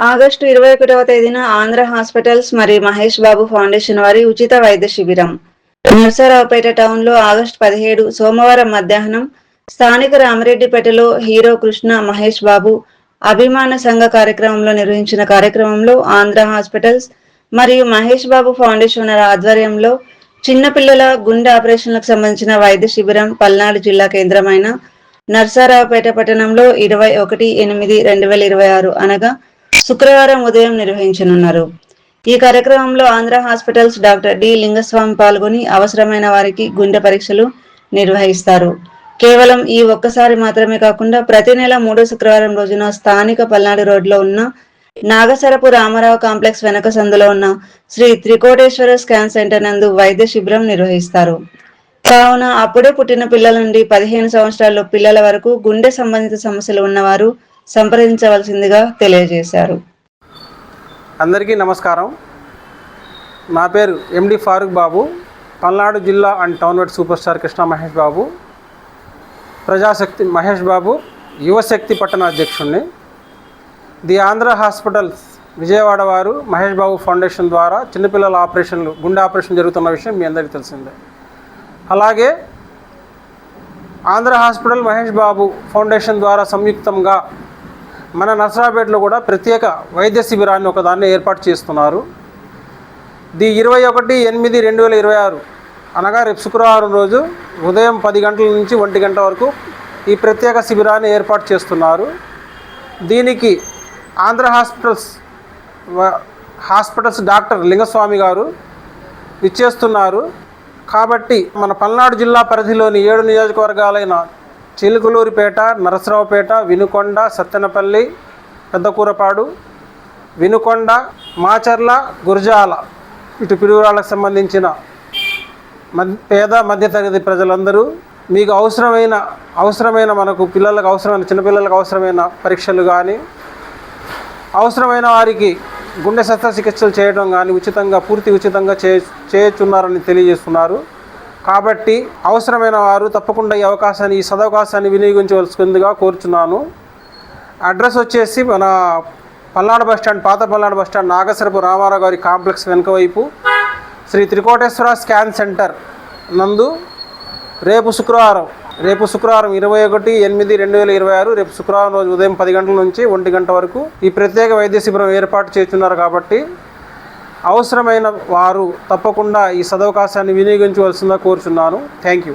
August 21వ తేదీన Andhra hospitals మరియు మహేష్ బాబు ఫౌండేషన్ వారి ఉచిత వైద్య శిబిరం నర్సరావుపేట టౌన్లో ఆగస్టు 17 సోమవారం మధ్యాహ్నం స్థానిక రామిరెడ్డిపేటలో హీరో కృష్ణ మహేష్ బాబు అభిమాన సంఘ కార్యక్రమంలో నిర్వహించిన కార్యక్రమంలో ఆంధ్ర హాస్పిటల్స్ మరియు మహేష్ బాబు ఫౌండేషన్ ఆధ్వర్యంలో చిన్నపిల్లల గుండె ఆపరేషన్లకు సంబంధించిన వైద్య శిబిరం పల్నాడు జిల్లా కేంద్రమైన నర్సరావుపేట పట్టణంలో 21/8/2026 అనగా శుక్రవారం ఉదయం నిర్వహించనున్నారు. ఈ కార్యక్రమంలో Andhra hospitals doctor D Lingaswamy పాల్గొని అవసరమైన వారికి గుండె పరీక్షలు నిర్వహిస్తారు. కేవలం ఈ ఒక్కసారి మాత్రమే కాకుండా ప్రతి నెల 3వ శుక్రవారం రోజున స్థానిక పల్నాడు రోడ్లో ఉన్న నాగసరపు రామారావు కాంప్లెక్స్ వెనక సందులో ఉన్న శ్రీ త్రికోటేశ్వర స్కాన్ సెంటర్ నందు వైద్య శిబిరం నిర్వహిస్తారు. కావున అప్పుడే పుట్టిన పిల్లల నుండి 15 సంవత్సరాల పిల్లల వరకు గుండె సంబంధిత సమస్యలు ఉన్నవారు సంప్రదించవలసిందిగా తెలియజేశారు. అందరికీ నమస్కారం. నా పేరు ఎండి ఫారూక్ బాబు, పల్నాడు జిల్లా and town wide super star Krishna Mahesh Babu, Prajashakti Mahesh Babu Yuvashakti పట్టణ అధ్యక్షుడిని. ది ఆంధ్ర హాస్పిటల్స్ విజయవాడ వారు మహేష్ బాబు ఫౌండేషన్ ద్వారా చిన్నపిల్లల ఆపరేషన్లు గుండె ఆపరేషన్ జరుగుతున్న విషయం మీ అందరికీ తెలిసిందే. అలాగే ఆంధ్ర హాస్పిటల్ మహేష్ బాబు ఫౌండేషన్ ద్వారా సంయుక్తంగా మన నర్సరావుపేటలో కూడా ప్రత్యేక వైద్య శిబిరాన్ని ఒకదాన్ని ఏర్పాటు చేస్తున్నారు. ది 21/8/2026 అనగా రేపు శుక్రవారం రోజు ఉదయం 10 గంటల నుంచి 1 గంట వరకు ఈ ప్రత్యేక శిబిరాన్ని ఏర్పాటు చేస్తున్నారు. దీనికి ఆంధ్ర హాస్పిటల్స్ డాక్టర్ లింగస్వామి గారు ఇచ్చేస్తున్నారు. కాబట్టి మన పల్నాడు జిల్లా పరిధిలోని 7 నియోజకవర్గాలైన చిలుకలూరిపేట, నరసరావుపేట, వినుకొండ, సత్తెనపల్లి, పెద్దకూరపాడు, వినుకొండ, మాచర్ల, గురజాల ఇటు పిడుగురాళ్ళకు సంబంధించిన పేద మధ్యతరగతి ప్రజలందరూ మీకు అవసరమైన మనకు పిల్లలకు అవసరమైన చిన్నపిల్లలకు అవసరమైన పరీక్షలు కానీ అవసరమైన వారికి గుండె శస్త్రచికిత్సలు చేయడం కానీ పూర్తి ఉచితంగా చేయుచున్నారని తెలియజేస్తున్నారు. కాబట్టి అవసరమైన వారు తప్పకుండా ఈ సదవకాశాన్ని వినియోగించవలసిందిగా కోరుచున్నాను. అడ్రస్ వచ్చేసి మన పల్నాడు బస్టాండ్, పాత పల్నాడు బస్టాండ్, నాగసరపు రామారావు గారి కాంప్లెక్స్ వెనుక వైపు శ్రీ త్రికోటేశ్వర స్కాన్ సెంటర్ నందు రేపు శుక్రవారం 21/8/2026 రేపు శుక్రవారం రోజు ఉదయం 10 గంటల నుంచి 1 గంట వరకు ఈ ప్రత్యేక వైద్య శిబిరం ఏర్పాటు చేస్తున్నారు. కాబట్టి అవసరమైన వారు తప్పకుండా ఈ సదవకాశాన్ని వినియోగించవలసిందిగా కోరుచున్నాను. Thank you.